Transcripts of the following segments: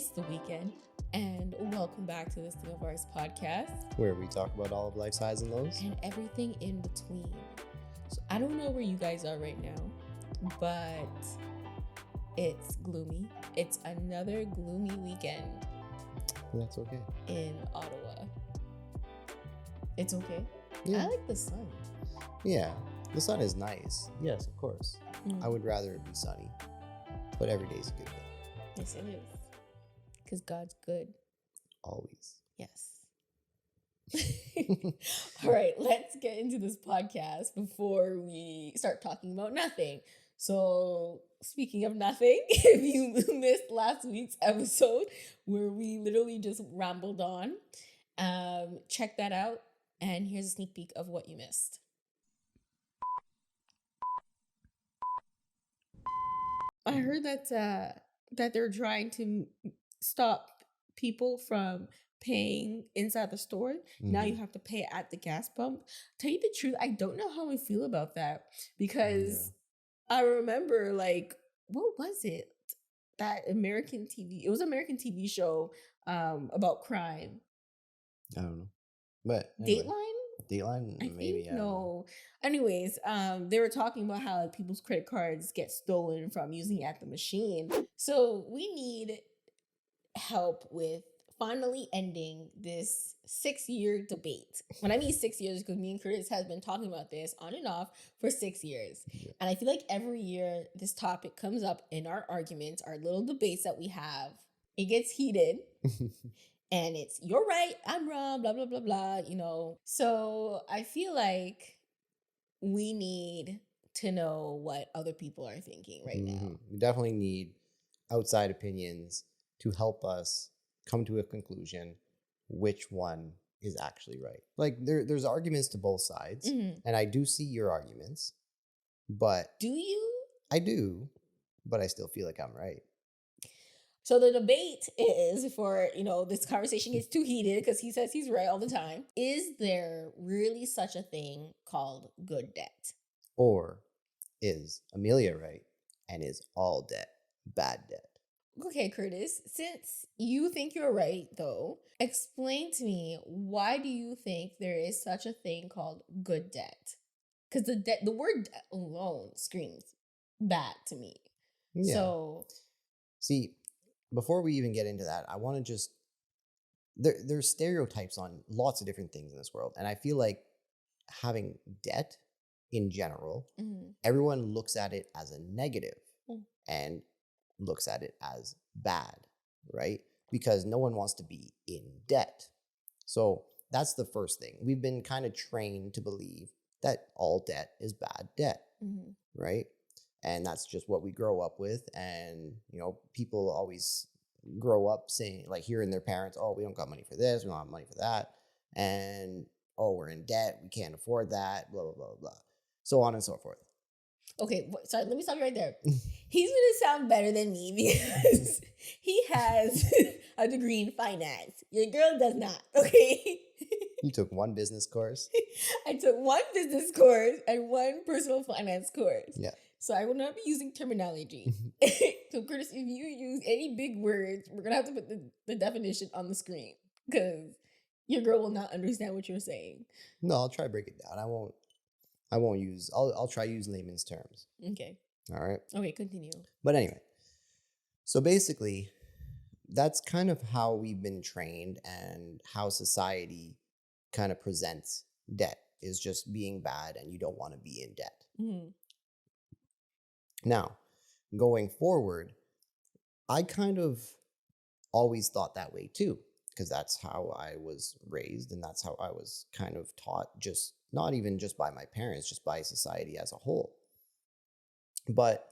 It's the weekend, and welcome back to this Thing of Ours podcast where we talk about all of life's highs and lows. and everything in between. So I don't know where you guys are right now, but it's gloomy. It's another gloomy weekend That's okay. in Ottawa. It's okay. Yeah. I like the sun. Yeah. The sun is nice. Yes, of course. I would rather it be sunny, but every day is a good day. Yes, it is. Because God's good. Always. Yes. All right, let's get into this podcast before we start talking about nothing. So, speaking of nothing, if you missed last week's episode where we literally just rambled on, check that out. And here's a sneak peek of what you missed. I heard that they're trying to stop people from paying inside the store. Now you have to pay at the gas pump. Tell you the truth, I don't know how I feel about that because I remember, like, what was it? That American TV. It was an American TV show about crime. I don't know. But anyway. Dateline? Dateline? Maybe. Think, no. Anyways, they were talking about how people's credit cards get stolen from using it at the machine. So we need help with finally ending this 6-year debate. When I mean 6 years, because me and Curtis has been talking about this on and off for 6 years. Yeah. And I feel like every year this topic comes up in our arguments, our little debates that we have. It gets heated. And it's, you're right, I'm wrong, blah, blah, blah, blah, you know. So I feel like we need to know what other people are thinking right now. We definitely need outside opinions to help us come to a conclusion which one is actually right. Like there's arguments to both sides, and I do see your arguments, but Do you? I do, but I still feel like I'm right. So the debate is for, this conversation gets too heated because he says he's right all the time. Is there really such a thing called good debt? Or is Amelia right and is all debt bad debt? Okay, Curtis, since you think you're right, though, explain to me, why do you think there is such a thing called good debt? Because the word debt alone screams bad to me. Yeah. So, see, before we even get into that, I want to just, there's stereotypes on lots of different things in this world. And I feel like having debt in general, everyone looks at it as a negative and looks at it as bad, right? Because no one wants to be in debt. So that's the first thing. We've been kind of trained to believe that all debt is bad debt, right? And that's just what we grow up with. And, people always grow up saying, like, hearing their parents, oh, we don't got money for this, we don't have money for that. And, oh, we're in debt, we can't afford that, blah, blah, blah, blah. So on and so forth. Okay, sorry, let me stop you right there. He's going to sound better than me because he has a degree in finance. Your girl does not, okay? You took one business course? I took one business course and one personal finance course. Yeah. So I will not be using terminology. So Curtis, if you use any big words, we're going to have to put the definition on the screen because your girl will not understand what you're saying. No, I'll try to break it down. I'll try to use layman's terms. Okay. All right. Okay, continue. But anyway, so basically, that's kind of how we've been trained and how society kind of presents debt is just being bad and you don't want to be in debt. Now, going forward, I kind of always thought that way too, because that's how I was raised and that's how I was kind of taught, just not even just by my parents, just by society as a whole. But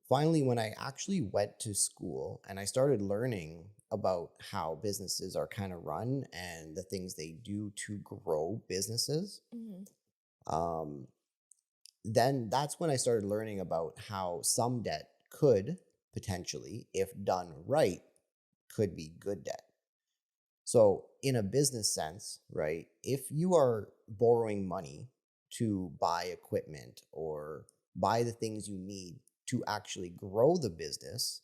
finally, when I actually went to school and I started learning about how businesses are kind of run and the things they do to grow businesses, then that's when I started learning about how some debt could potentially, if done right, could be good debt. So in a business sense, right, if you are borrowing money to buy equipment or buy the things you need to actually grow the business,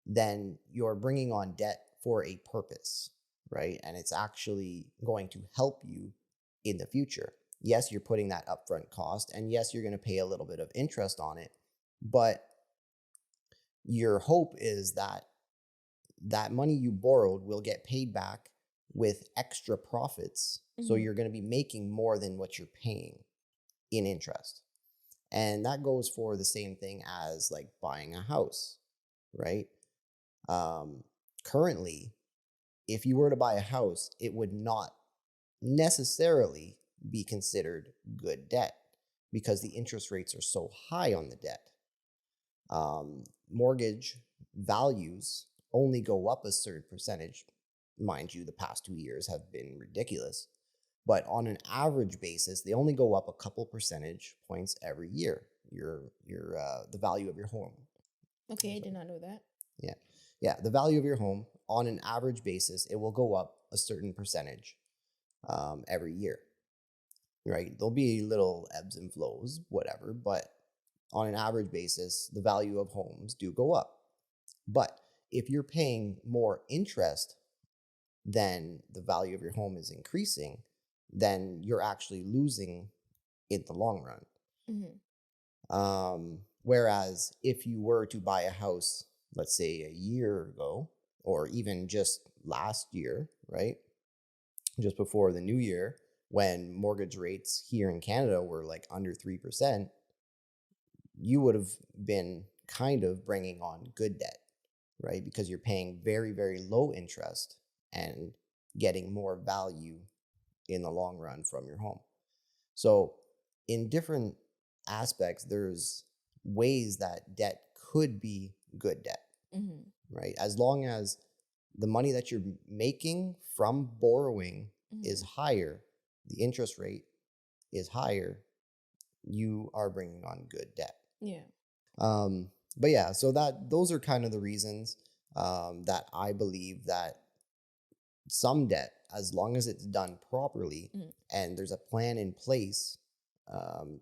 then you're bringing on debt for a purpose, right? And it's actually going to help you in the future. Yes, you're putting that upfront cost, and yes, you're going to pay a little bit of interest on it, but your hope is that that money you borrowed will get paid back with extra profits. So Mm-hmm. you're going to be making more than what you're paying in interest. And that goes for the same thing as like buying a house, right? Um, Currently, if you were to buy a house, it would not necessarily be considered good debt because the interest rates are so high on the debt. Mortgage values only go up a certain percentage. Mind you, the past 2 years have been ridiculous. But on an average basis, they only go up a couple percentage points every year. The value of your home. Okay, I did not know that. Yeah, yeah. The value of your home on an average basis, it will go up a certain percentage every year. Right? There'll be little ebbs and flows, whatever, but on an average basis, the value of homes do go up. But if you're paying more interest than the value of your home is increasing, then you're actually losing in the long run. Mm-hmm. Whereas if you were to buy a house, let's say a year ago, or even just last year, right? Just before the new year, when mortgage rates here in Canada were like under 3%, you would have been kind of bringing on good debt, right? Because you're paying very, very low interest and getting more value in the long run from your home. So, in different aspects, there's ways that debt could be good debt, Mm-hmm. right? As long as the money that you're making from borrowing is Mm-hmm. higher, the interest rate is higher, you are bringing on good debt. Yeah. But yeah, so that those are kind of the reasons that I believe that some debt, as long as it's done properly Mm-hmm. and there's a plan in place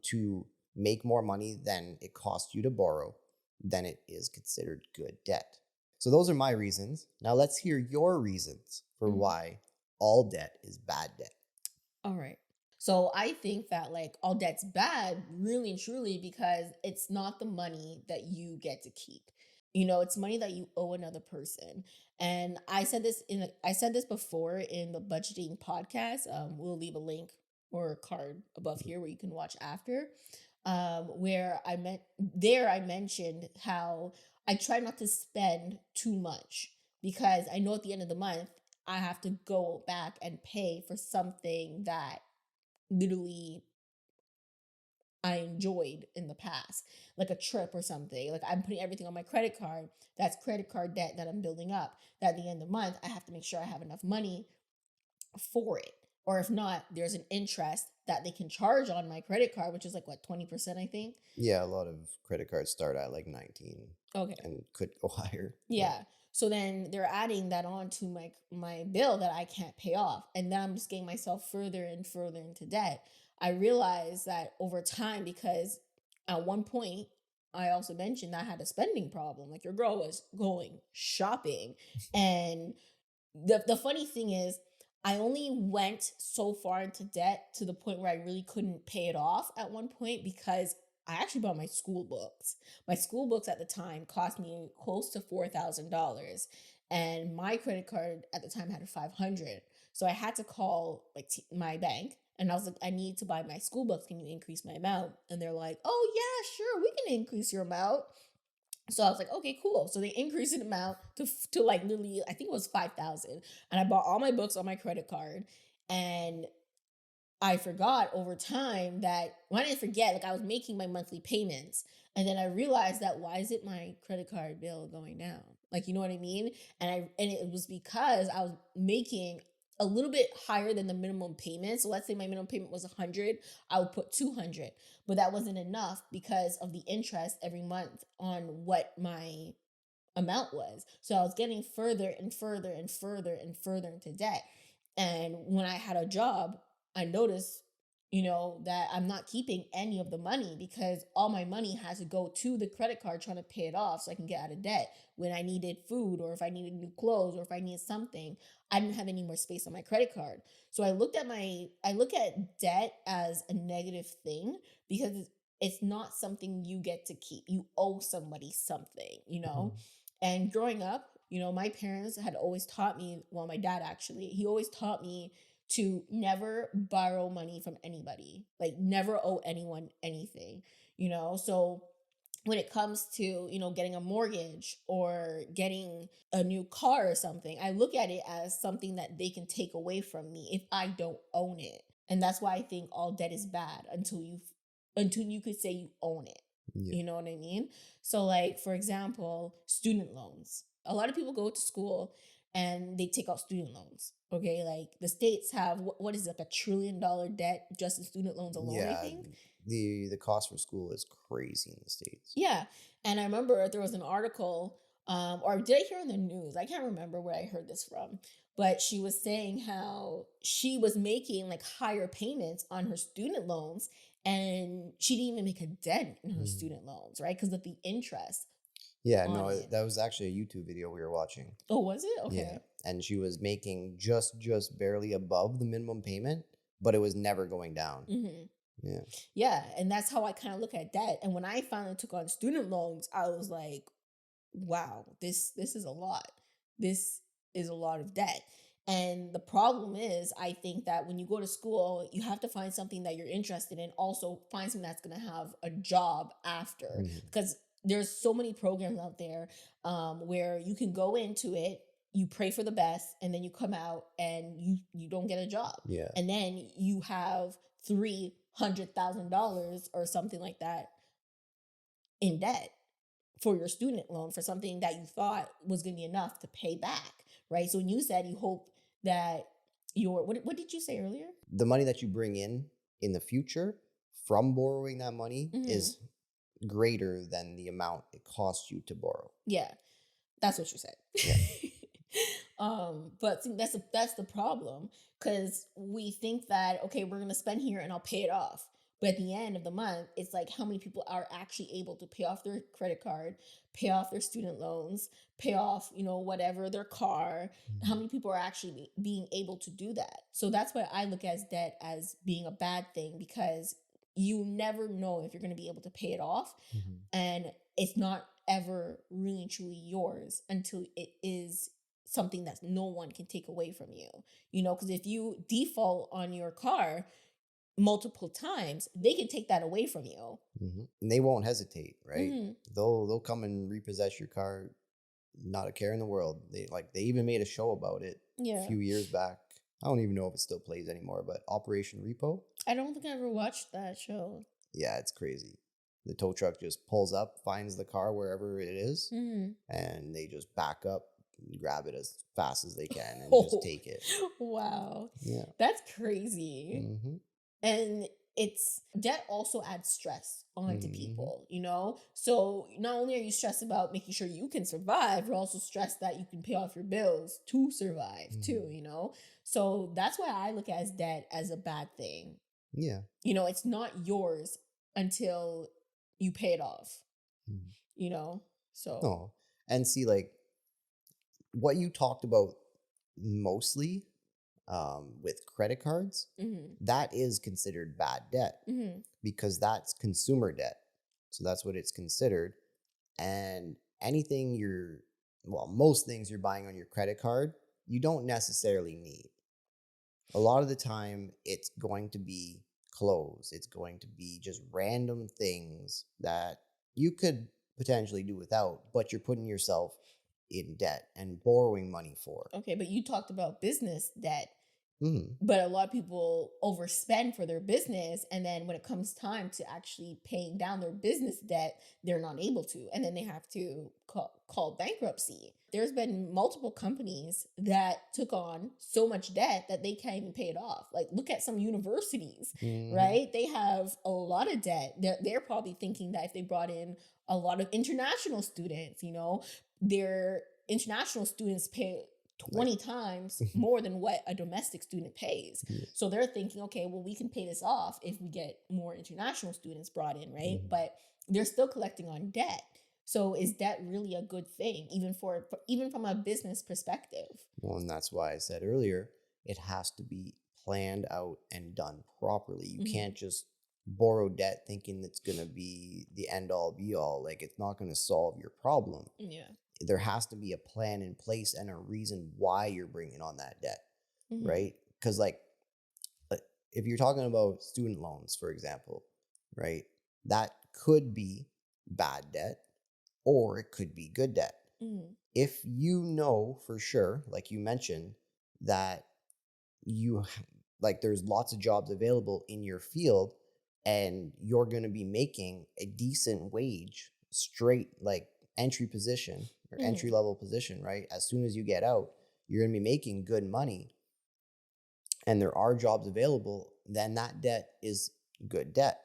to make more money than it costs you to borrow, then it is considered good debt. So those are my reasons. Now let's hear your reasons for Mm-hmm. why all debt is bad debt. All right. So I think that like all debt's bad, really and truly, because it's not the money that you get to keep. It's money that you owe another person. And I said this before in the budgeting podcast. We'll leave a link or a card above here where you can watch after. Where I mentioned how I try not to spend too much because I know at the end of the month I have to go back and pay for something that literally I enjoyed in the past, like a trip or something. Like I'm putting everything on my credit card. That's credit card debt that I'm building up. That at the end of the month, I have to make sure I have enough money for it. Or if not, there's an interest that they can charge on my credit card, which is like what, 20%, I think. Yeah, a lot of credit cards start at like 19 Okay. and could go higher. Yeah. Yeah. So then they're adding that on to my bill that I can't pay off. And then I'm just getting myself further and further into debt. I realized that over time, because at one point I also mentioned that I had a spending problem. Like your girl was going shopping. And the funny thing is I only went so far into debt to the point where I really couldn't pay it off at one point because I actually bought my school books. My school books at the time cost me close to $4,000, and my credit card at the time had 500. So I had to call my bank, and I was like, I need to buy my school books. Can you increase my amount? And they're like, oh yeah, sure, we can increase your amount. So I was like, okay, cool. So they increased the amount to like literally, I think it was 5,000, and I bought all my books on my credit card, and I forgot over time that, well, I didn't forget, like I was making my monthly payments. And then I realized that why is it my credit card bill going down? Like, you know what I mean? And it was because I was making a little bit higher than the minimum payment. So let's say my minimum payment was 100, I would put 200, but that wasn't enough because of the interest every month on what my amount was. So I was getting further and further and further and further into debt. And when I had a job, I noticed that I'm not keeping any of the money because all my money has to go to the credit card trying to pay it off so I can get out of debt when I needed food or if I needed new clothes or if I needed something. I didn't have any more space on my credit card. So I look at debt as a negative thing because it's not something you get to keep. You owe somebody something. Mhm. And growing up, my parents had always taught me, well, my dad actually, he always taught me to never borrow money from anybody, like never owe anyone anything. So when it comes to, getting a mortgage or getting a new car or something, I look at it as something that they can take away from me if I don't own it. And that's why I think all debt is bad until you could say you own it. Yeah. You know what I mean? So like for example, student loans. A lot of people go to school and they take out student loans. Okay, like the states have what is it, like $1 trillion debt just in student loans alone, I Yeah, think. the cost for school is crazy in the States. Yeah. And I remember there was an article, or did I hear in the news? I can't remember where I heard this from, but she was saying how she was making like higher payments on her student loans and she didn't even make a dent in her Mhm. student loans, right? Because of the interest Yeah, on no, it. that was actually a YouTube video we were watching. Oh, was it? Yeah, Okay. and she was making just barely above the minimum payment, but it was never going down. Hmm. Yeah. Yeah. And that's how I kind of look at debt. And when I finally took on student loans, I was like, wow, this is a lot. This is a lot of debt. And the problem is, I think that when you go to school, you have to find something that you're interested in, also find something that's going to have a job after, Mhm. because there's so many programs out there where you can go into it, you pray for the best, and then you come out and you don't get a job, Yeah. and then you have $300,000 or something like that in debt for your student loan for something that you thought was going to be enough to pay back, right? So when you said you hope that your what did you say earlier? The money that you bring in the future from borrowing that money Hmm. is greater than the amount it costs you to borrow. Yeah, that's what you said. Yeah. But see, that's the problem because we think that okay, we're gonna spend here and I'll pay it off. But at the end of the month, it's like how many people are actually able to pay off their credit card, pay off their student loans, pay off, whatever, their car. How Mhm. many people are actually being able to do that? So that's why I look at debt as being a bad thing because you never know if you're going to be able to pay it off, Mhm. and it's not ever really and truly yours until it is something that no one can take away from you, because if you default on your car multiple times, they can take that away from you. And they won't hesitate, right? Hmm. They'll come and repossess your car, not a care in the world. They even made a show about it a Yeah. few years back. I don't even know if it still plays anymore, but Operation Repo. I don't think I ever watched that show. Yeah, it's crazy. The tow truck just pulls up, finds the car wherever it is, Hmm. and they just back up, grab it as fast as they can, and just Oh, take it. wow. Yeah. That's crazy. Hmm. And it's debt also adds stress onto Hmm. people. So not only are you stressed about making sure you can survive, you're also stressed that you can pay off your bills to survive Hmm. too. So that's why I look at debt as a bad thing. Yeah. It's not yours until you pay it off, Mhm. you know? So, No, and see, like what you talked about mostly with credit cards, hmm. that is considered bad debt Hmm. because that's consumer debt. So that's what it's considered. And anything most things you're buying on your credit card, you don't necessarily need. A lot of the time, it's going to be clothes, it's going to be just random things that you could potentially do without, but you're putting yourself in debt and borrowing money for. Okay, but you talked about business debt. Mhm. But a lot of people overspend for their business, and then when it comes time to actually paying down their business debt, they're not able to, and then they have to call bankruptcy. There's been multiple companies that took on so much debt that they can't even pay it off. Like look at some universities, Mhm. right? They have a lot of debt. They're probably thinking that if they brought in a lot of international students, their international students pay Like, 20 times more than what a domestic student pays. yeah. So they're thinking, okay, well, we can pay this off if we get more international students brought in, right? But they're still collecting on debt. So is debt really a good thing, even from a business perspective? Well, and that's why I said earlier, it has to be planned out and done properly. You can't just borrow debt thinking it's going to be the end all be all. Like, it's not going to solve your problem. Yeah. There has to be a plan in place and a reason why you're bringing on that debt, right? Because, like, if you're talking about student loans, for example, right, that could be bad debt or it could be good debt. If you know for sure, like you mentioned, that there's lots of jobs available in your field and you're going to be making a decent wage straight, like entry position or entry level position, right? As soon as you get out, you're going to be making good money and there are jobs available, then that debt is good debt.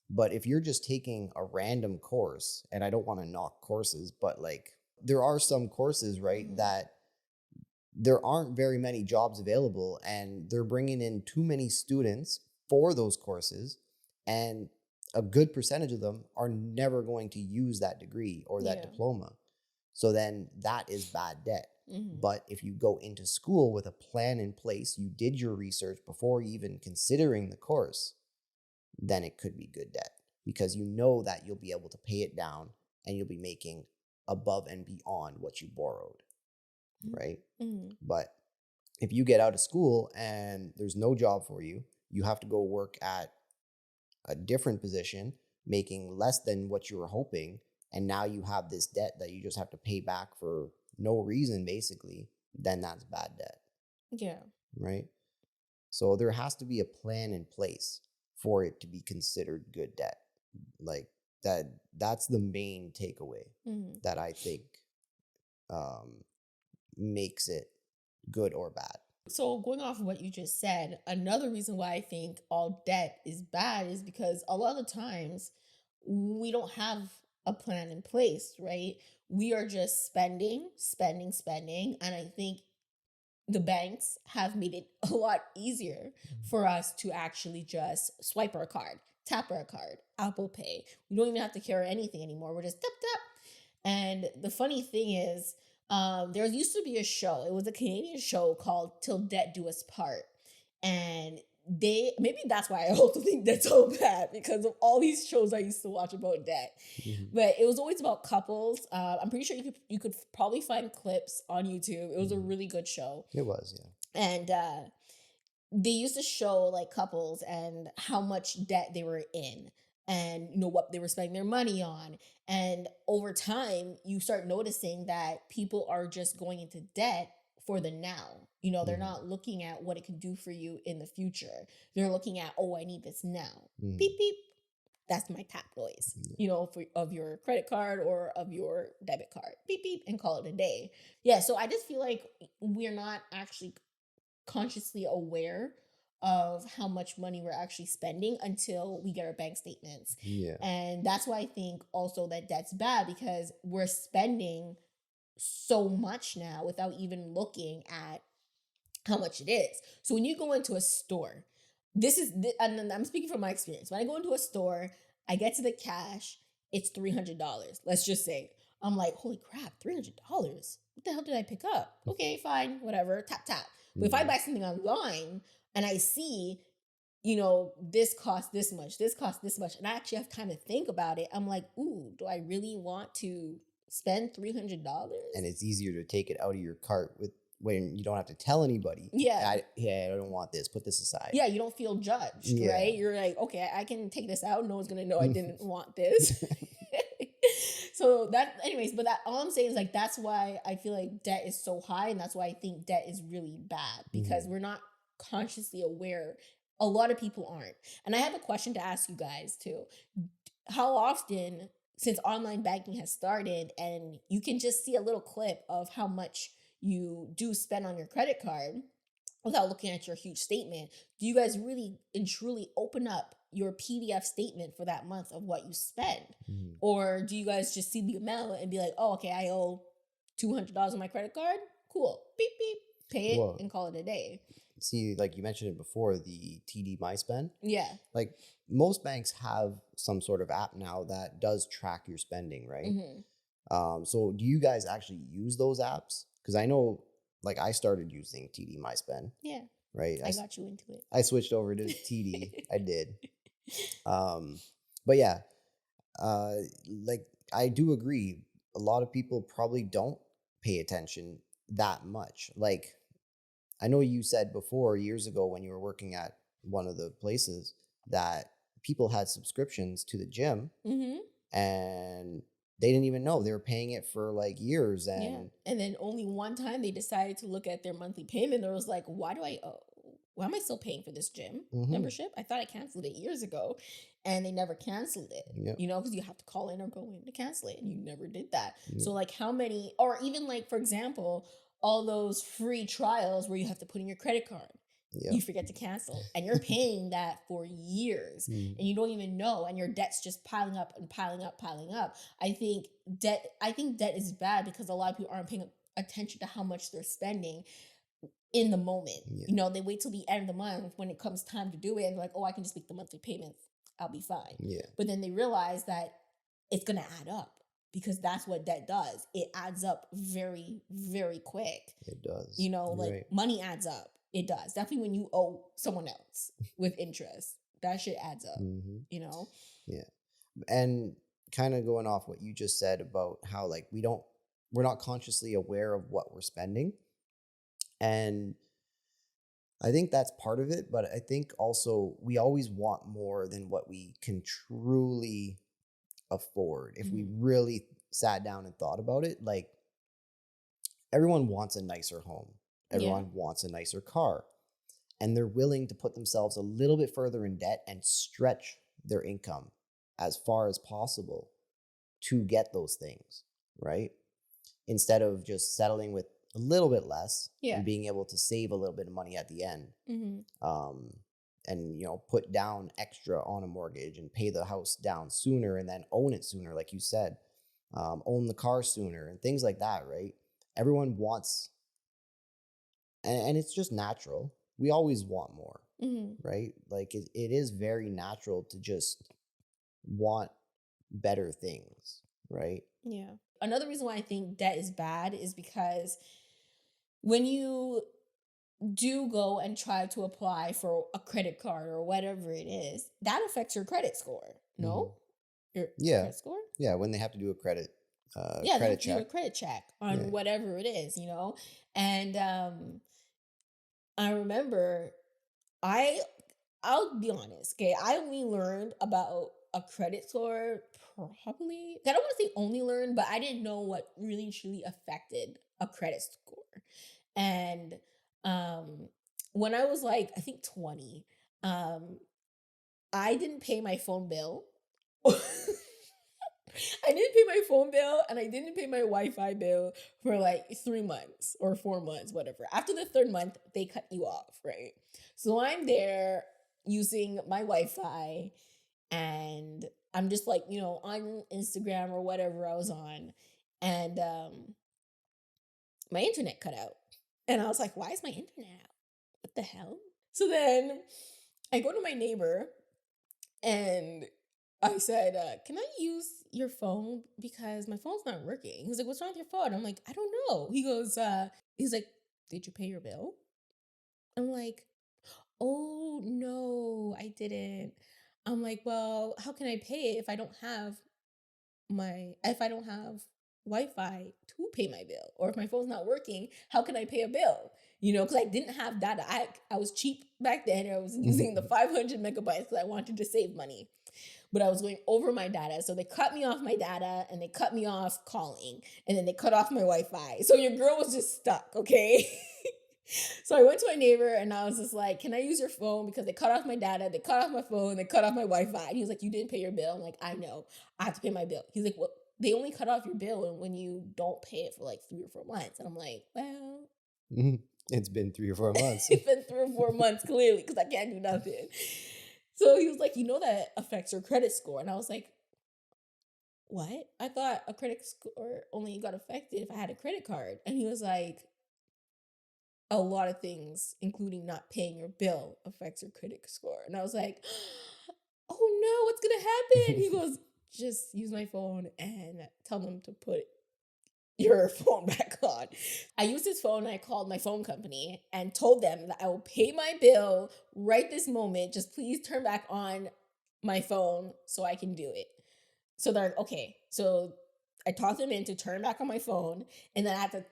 But if you're just taking a random course, and I don't want to knock courses, but like there are some courses, right, that there aren't very many jobs available and they're bringing in too many students for those courses, and a good percentage of them are never going to use that degree or that diploma. So then that is bad debt. But if you go into school with a plan in place, you did your research before even considering the course, then it could be good debt because you know that you'll be able to pay it down and you'll be making above and beyond what you borrowed, right? But if you get out of school and there's no job for you, you have to go work at a different position, making less than what you were hoping, and now you have this debt that you just have to pay back for no reason, basically, then that's bad debt. Yeah. Right? So there has to be a plan in place for it to be considered good debt. Like that's the main takeaway that I think makes it good or bad. So going off of what you just said, another reason why I think all debt is bad is because a lot of the times we don't have a plan in place, right? We are just spending, spending, spending. And I think the banks have made it a lot easier for us to actually just swipe our card, tap our card, Apple Pay. We don't even have to carry anything anymore. We're just tap, tap. And the funny thing is, there used to be a show. It was a Canadian show called Till Debt Do Us Part. And maybe that's why I also think that's so bad because of all these shows I used to watch about debt. But it was always about couples. I'm pretty sure you could probably find clips on YouTube. It was a really good show. It was, yeah. And they used to show like couples and how much debt they were in and what they were spending their money on. And over time you start noticing that people are just going into debt for the now. They're not looking at what it can do for you in the future. They're looking at, oh, I need this now. Beep beep, that's my tap noise, of your credit card or of your debit card. Beep beep, and call it a day. Yeah, so I just feel like we're not actually consciously aware of how much money we're actually spending until we get our bank statements. Yeah. And that's why I think also that that's bad because we're spending so much now without even looking at how much it is. So when you go into a store, and I'm speaking from my experience. When I go into a store, I get to the cash, it's $300. Let's just say. I'm like, holy crap, $300. What the hell did I pick up? Okay, fine, whatever, tap, tap. But if I buy something online and I see, this costs this much, this costs this much, and I actually have time to think about it, I'm like, ooh, do I really want to spend $300? And it's easier to take it out of your cart when you don't have to tell anybody. Yeah. I don't want this. Put this aside. Yeah, you don't feel judged, right? You're like, okay, I can take this out. No one's going to know I didn't want this. So anyways, but all I'm saying is like, that's why I feel like debt is so high. And that's why I think debt is really bad because we're not consciously aware. A lot of people aren't. And I have a question to ask you guys too. How often, since online banking has started and you can just see a little clip of how much you do spend on your credit card without looking at your huge statement, do you guys really and truly open up your PDF statement for that month of what you spend? Or do you guys just see the amount and be like, oh, okay, I owe $200 on my credit card? Cool. Beep, beep. pay it Well, and call it a day. see, like you mentioned it before, the TD My Spend. Yeah. Like most banks have some sort of app now that does track your spending, right? Hmm. So do you guys actually use those apps? Because I know, like, I started using TD My Spend, Yeah. right? I got you into I switched over to TD. it. I did. Um, but yeah, uh, like I do agree. A lot of people probably don't pay attention that much. Like I know you said before years ago when you were working at one of the places that people had subscriptions to the gym Hmm. and they didn't even know they were paying it for like years Yeah. and And then only one time they decided to look at their monthly payment. There was like, why do I owe? Why am I still paying for this gym hmm membership? I thought I canceled it years ago, and they never canceled it. yep, Because you have to call in or go in to cancel it, and you never did that. yep, So like, how many, or even like for example, all those free trials where you have to put in your credit card. yep. You forget to cancel, and you're paying that for years, Mm, and you don't even know, and your debt's just piling up and piling up, piling up. I think debt is bad because a lot of people aren't paying attention to how much they're spending in the moment. yeah, They wait till the end of the month when it comes time to do it, and they're like, oh, I can just make the monthly payments. I'll be fine. yeah, But then they realize that it's gonna add up because that's what debt does. It adds up very, very quick. it does. You're Like right. money adds up. It does. Definitely when you owe someone else with interest, that shit adds up, hmm you know? Yeah. And kind of going off what you just said about how like we're not consciously aware of what we're spending. And I think that's part of it, but I think also we always want more than what we can truly afford. If we Hmm. really sat down and thought about it, like everyone wants a nicer home. Yeah. Everyone wants a nicer car. And they're willing to put themselves a little bit further in debt and stretch their income as far as possible to get those things, right? Instead of just settling with a little bit less Yeah. and being able to save a little bit of money at the end. Hmm. Um, and put down extra on a mortgage and pay the house down sooner and then own it sooner, like you said. Own the car sooner and things like that, right? Everyone wants, and it's just natural. We always want more, Hmm. right? Like it is very natural to just want better things, right? Yeah. Another reason why I think debt is bad is because when you do go and try to apply for a credit card or whatever it is, that affects your credit score. hmm No? Your Yeah, credit score? yeah. When they have to do a Yeah, they credit have to do check, a credit check yeah. on whatever it is. And I remember I I'll be honest, okay? I only learned about a credit score probably. I don't want to say only learned, but I didn't know what really truly affected a credit score. And um when I was like, I think 20, um, I didn't pay my phone bill. I didn't pay my phone bill and I didn't pay my Wi-Fi bill for like 3 months or 4 months, whatever. After the third month, they cut you off, right? So I'm there using my Wi-Fi and I'm just like, on Instagram or whatever I was on. And my internet cut out. And I was like, why is my internet out? What the hell? So then I go to my neighbor and I said, can I use your phone? Because my phone's not working. He's like, what's wrong with your phone? I'm like, I don't know. He's like, did you pay your bill? I'm like, oh no, I didn't. I'm like, well, how can I pay it if I don't have Wi-Fi to pay my bill? Or if my phone's not working, how can I pay a bill? Because I didn't have data. I was cheap back then. I was using the 500 megabytes because I wanted to save money, but I was going over my data. So they cut me off my data and they cut me off calling and then they cut off my Wi-Fi. So your girl was just stuck, okay? So I went to my neighbor and I was just like, can I use your phone? Because they cut off my data, they cut off my phone, they cut off my Wi-Fi. And he was like, you didn't pay your bill. I'm like, I know, I have to pay my bill. He's like, well, they only cut off your bill when you don't pay it for like 3 or 4 months. And I'm like, well, It's been 3 or 4 months. it's been 3 or 4 months clearly because I can't do nothing. So he was like, that affects your credit score. And I was like, what? I thought a credit score only got affected if I had a credit card. And he was like, a lot of things, including not paying your bill, affects your credit score. And I was like, oh no, what's gonna happen? He goes, just use my phone and tell them to put your phone back on. I used his phone and I called my phone company and told them that I will pay my bill right this moment. Just please turn back on my phone so I can do it. So they're like, okay. So I talked them into turn back on my phone, and then I had to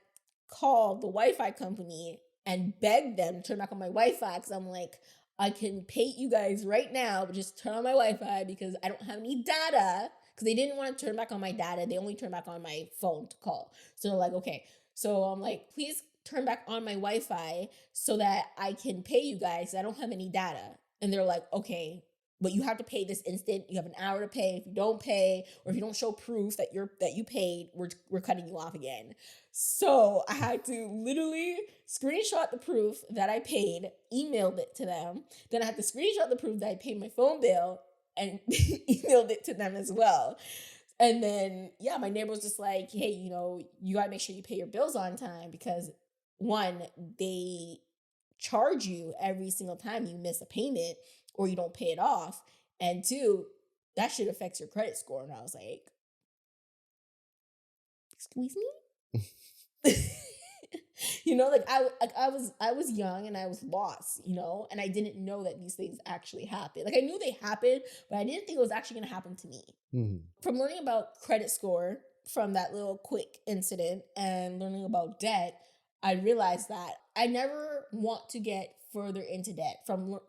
call the Wi-Fi company and beg them to turn back on my Wi-Fi because I'm like, I can pay you guys right now, but just turn on my Wi-Fi because I don't have any data. Because they didn't want to turn back on my data, they only turned back on my phone to call. So they're like, okay. So I'm like, please turn back on my Wi-Fi so that I can pay you guys. I don't have any data. And they're like, okay, but you have to pay this instant. You have an hour to pay. If you don't pay, or if you don't show proof that you paid, we're cutting you off again. So I had to literally screenshot the proof that I paid, emailed it to them. Then I had to screenshot the proof that I paid my phone bill and emailed it to them as well. And then, yeah, my neighbor was just like, hey, you got to make sure you pay your bills on time because one, they charge you every single time you miss a payment or you don't pay it off. And two, that shit affects your credit score. And I was like, excuse me? I was young and I was lost, and I didn't know that these things actually happen. Like I knew they happened, but I didn't think it was actually going to happen to me. Mm-hmm. From learning about credit score from that little quick incident and learning about debt, I realized that I never want to get further into debt from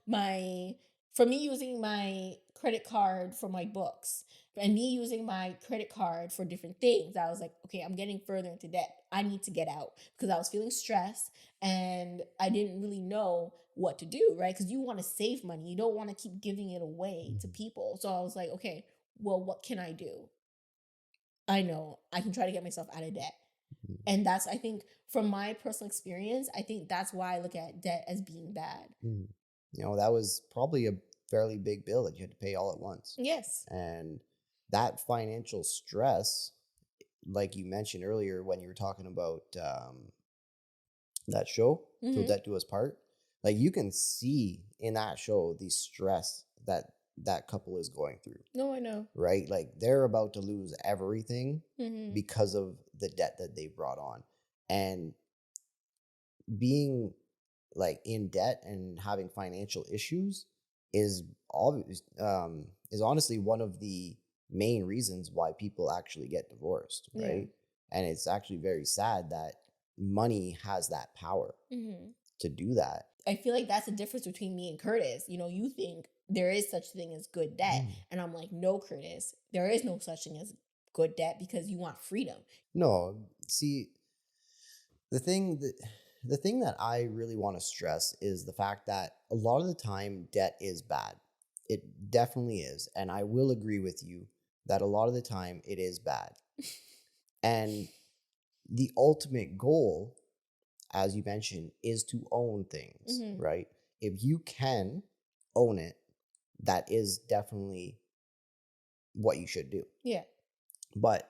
me using my credit card for my books and me using my credit card for different things. I was like, okay, I'm getting further into debt. I need to get out because I was feeling stressed and I didn't really know what to do, right? Because you want to save money. You don't want to keep giving it away to people. So I was like, okay, well, what can I do? I know I can try to get myself out of debt. And that's, I think, from my personal experience, I think that's why I look at debt as being bad. That was probably a fairly big bill that you had to pay all at once. Yes. And that financial stress, like you mentioned earlier when you were talking about that show, Till Debt Do Us Part, like you can see in that show the stress that couple is going through. No, I know. Right? Like they're about to lose everything because of the debt that they brought on. And being like in debt and having financial issues is always is honestly one of the main reasons why people actually get divorced, right? And it's actually very sad that money has that power to do that. I feel like that's the difference between me and Curtis. You think there is such thing as good debt, and I'm like, no, Curtis, there is no such thing as good debt because you want freedom. No, see, the thing that I really want to stress is the fact that a lot of the time debt is bad. It definitely is. And I will agree with you that a lot of the time it is bad. And the ultimate goal, as you mentioned, is to own things, right? If you can own it, that is definitely what you should do. Yeah. But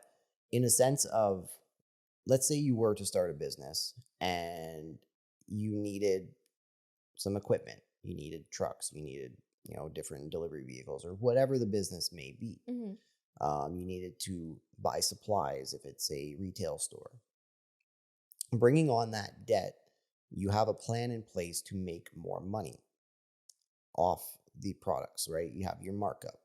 in a sense of, let's say you were to start a business and you needed some equipment, you needed trucks, you needed, different delivery vehicles or whatever the business may be. You needed to buy supplies if it's a retail store. Bringing on that debt, you have a plan in place to make more money off the products, right? You have your markup.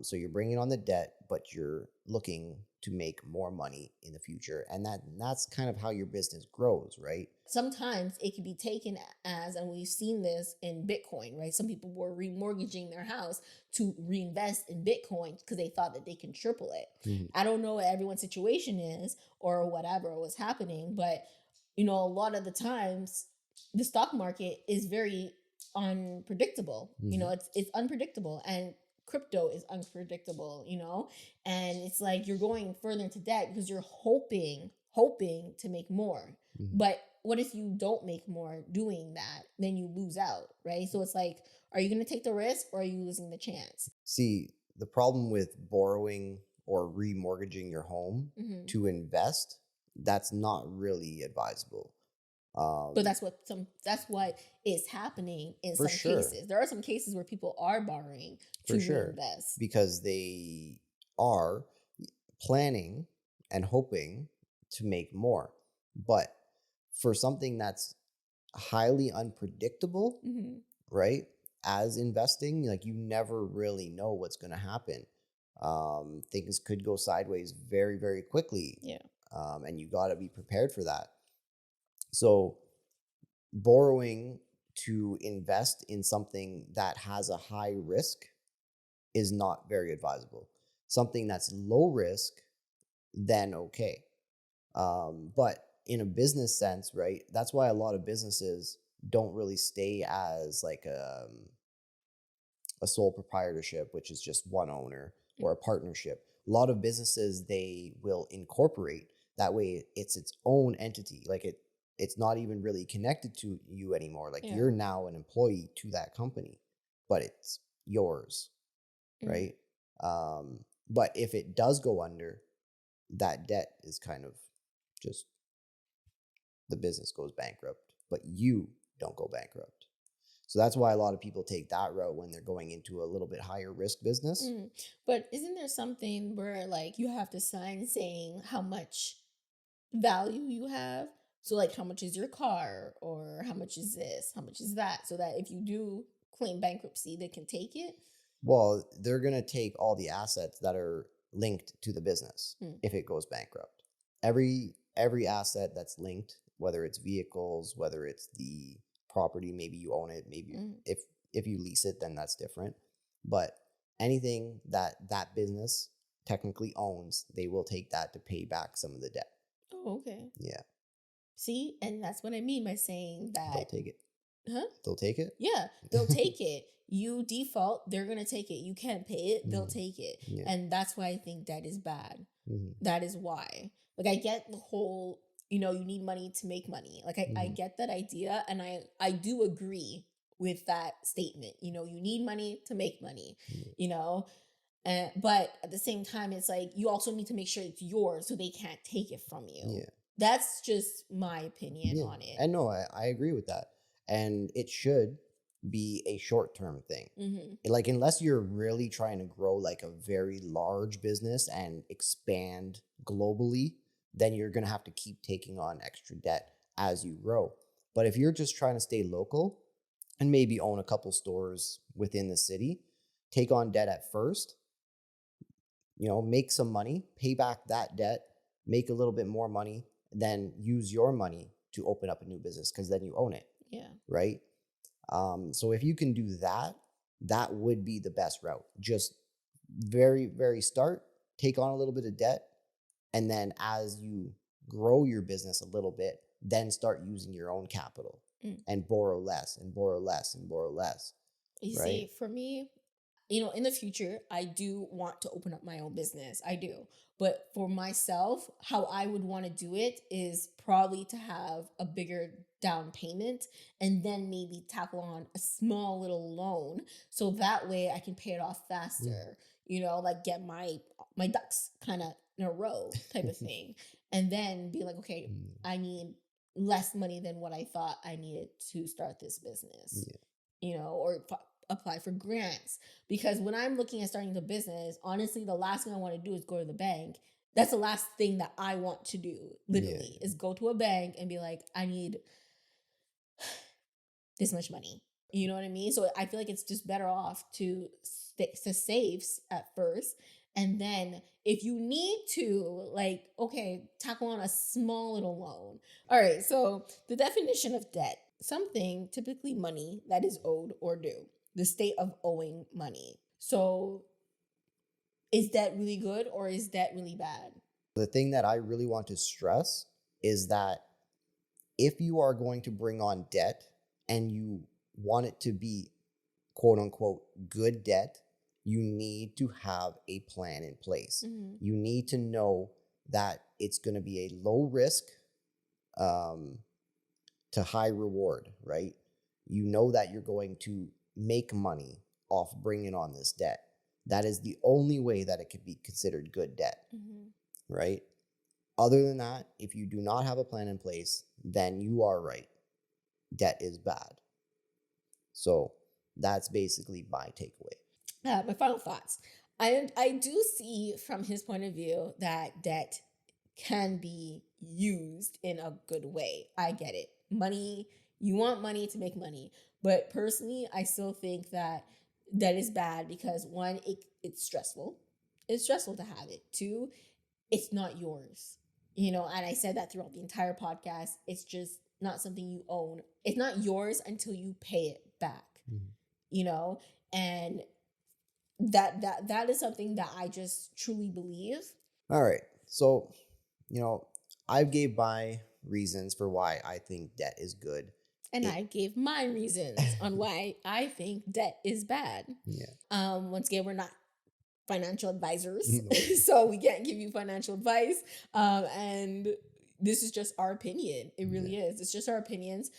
So you're bringing on the debt, but you're looking to make more money in the future. And that's kind of how your business grows, right? Sometimes it can be taken as, and we've seen this in Bitcoin, right? Some people were remortgaging their house to reinvest in Bitcoin because they thought that they can triple it. I don't know what everyone's situation is or whatever was happening, but a lot of the times the stock market is very unpredictable. It's unpredictable, and crypto is unpredictable, and it's like you're going further into debt because you're hoping to make more. But what if you don't make more doing that? Then you lose out, right? So it's like, are you going to take the risk or are you losing the chance? See, the problem with borrowing or remortgaging your home to invest, that's not really advisable. But Um, that's what is happening in for some sure, cases. There are some cases where people are borrowing for to sure, reinvest. because they are planning and hoping to make more. But for something that's highly unpredictable, Hmm. right? As investing, like you never really know what's going to happen. Things could go sideways very, very quickly, Yeah. and you got to be prepared for that. So, borrowing to invest in something that has a high risk is not very advisable. Something that's low risk, then okay. But in a business sense, right? That's why a lot of businesses don't really stay as like a sole proprietorship, which is just one owner, or a partnership. A lot of businesses, they will incorporate. That way it's its own entity. Like it's not even really connected to you anymore. Like Yeah. you're now an employee to that company, but it's yours, Mm. right? But if it does go under, that debt is kind of just, the business goes bankrupt, but you don't go bankrupt. So that's why a lot of people take that route when they're going into a little bit higher risk business. Mm. But isn't there something where like you have to sign saying how much value you have? So like how much is your car or how much is this, how much is that, so that if you do claim bankruptcy, they can take it. Well, they're going to take all the assets that are linked to the business Mm. if it goes bankrupt. Every asset that's linked, whether it's vehicles, whether it's the property, maybe you own it, maybe Mm. if you lease it, then that's different. But anything that that business technically owns, they will take that to pay back some of the debt. Oh, okay. Yeah, See, and that's what I mean by saying they'll that. take it. Huh? They'll take it. Yeah, they'll take it. You default, they're gonna take it. You can't pay it, they'll Mhm. take it. Yeah. And that's why I think that is bad. Hmm. That is why. Like I get the whole, you need money to make money. Like I Hmm. get that idea, and I do agree with that statement. You need money to make money, Yeah. you know? But at the same time, it's like you also need to make sure it's yours so they can't take it from you. Yeah. That's just my opinion Yeah. on it. And no, I agree with that. And it should be a short term thing. Hmm. Like, unless you're really trying to grow like a very large business and expand globally, then you're going to have to keep taking on extra debt as you grow. But if you're just trying to stay local and maybe own a couple stores within the city, take on debt at first, make some money, pay back that debt, make a little bit more money, then use your money to open up a new business because then you own it, Yeah. right? So if you can do that, that would be the best route. Just very, very start, take on a little bit of debt, and then as you grow your business a little bit, then start using your own capital Mm. and borrow less and borrow less and borrow less, You right? see, for me, in the future, I do want to open up my own business. I do. But for myself, how I would want to do it is probably to have a bigger down payment and then maybe tackle on a small little loan so that way I can pay it off Mm. faster, like get my ducks kind of in a row type of thing. And then be like, okay, Mm. I need less money than what I thought I needed to start this business, Yeah. or apply for grants. Because when I'm looking at starting the business, honestly, the last thing I want to do is go to the bank. That's the last thing that I want to do, Yeah. literally, is go to a bank and be like, I need this much money. You know what I mean? So I feel like it's just better off to save at first. And then if you need to, like, okay, tackle on a small little loan. All right. So the definition of debt: something, typically money, that is owed or due. The state of owing money. So is debt really good or is debt really bad? The thing that I really want to stress is that if you are going to bring on debt and you want it to be quote unquote good debt, you need to have a plan in place. Hmm. You need to know that it's going to be a low risk um, to high reward, right? You know that you're going to make money off bringing on this debt. That is the only way that it could be considered good debt, Hmm. right? Other than that, if you do not have a plan in place, then you are right. Debt is bad. So that's basically my takeaway. My final thoughts. I do see from his point of view that debt can be used in a good way. I get it. Money, you want money to make money. But personally, I still think that that is bad because one, it's stressful. It's stressful to have it. Two, it's not yours. You know, and I said that throughout the entire podcast. It's just not something you own. It's not yours until you pay it back. Mhm. You know, and that is something that I just truly believe. All right. So, I gave my reasons for why I think debt is good. And I gave my reasons on why I think debt is bad. Yeah. Once again, we're not financial advisors, No. so we can't give you financial advice. And this is just our opinion. It really is. It's just our opinions.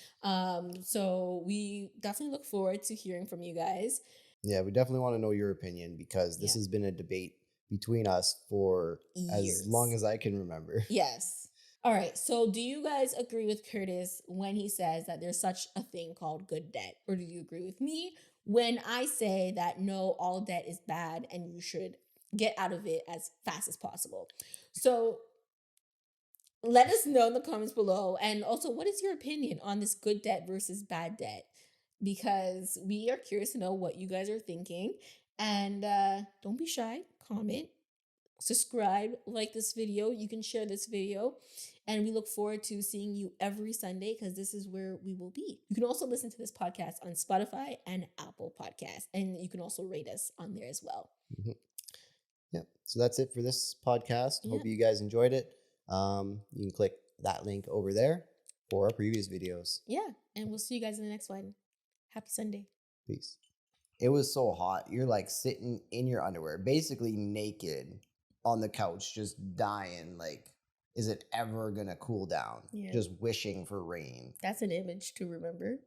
So we definitely look forward to hearing from you guys. Yeah, we definitely want to know your opinion because this Yeah. has been a debate between us for as Years. long as I can remember. Yes. All right. So, do you guys agree with Curtis when he says that there's such a thing called good debt? Or do you agree with me when I say that no, all debt is bad and you should get out of it as fast as possible? So, let us know in the comments below. And also, what is your opinion on this good debt versus bad debt? Because we are curious to know what you guys are thinking. And don't be shy, comment, subscribe, like this video. You can share this video. And we look forward to seeing you every Sunday because this is where we will be. You can also listen to this podcast on Spotify and Apple Podcasts. And you can also rate us on there as well. Mhm. Yeah. So that's it for this podcast. Yeah. Hope you guys enjoyed it. You can click that link over there for our previous videos. Yeah. And we'll see you guys in the next one. Happy Sunday. Peace. It was so hot. You're like sitting in your underwear, basically naked on the couch, just dying. Like, is it ever gonna cool down? Yeah. Just wishing for rain. That's an image to remember.